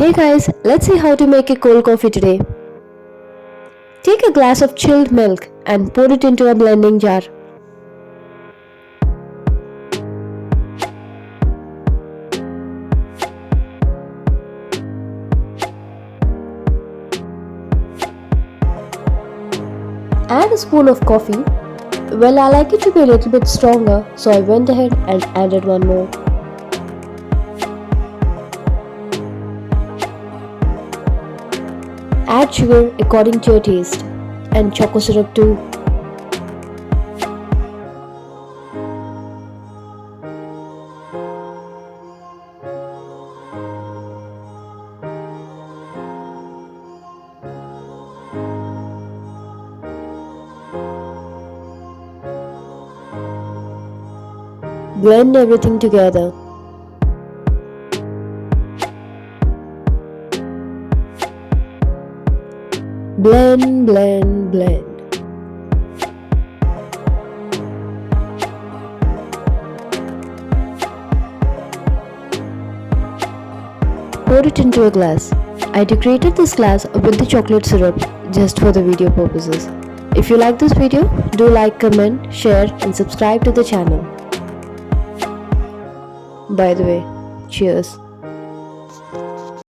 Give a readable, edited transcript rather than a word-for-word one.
Hey guys, let's see how to make a cold coffee today. Take a glass of chilled milk and pour it into a blending jar. Add a spoon of coffee. Well, I like it to be a little bit stronger, so I went ahead and added one more. Add sugar according to your taste and choco syrup too. Blend everything together. Blend, blend, blend. Pour it into a glass. I decorated this glass with the chocolate syrup just for the video purposes. If you like this video, do like, comment, share and subscribe to the channel. By the way, cheers.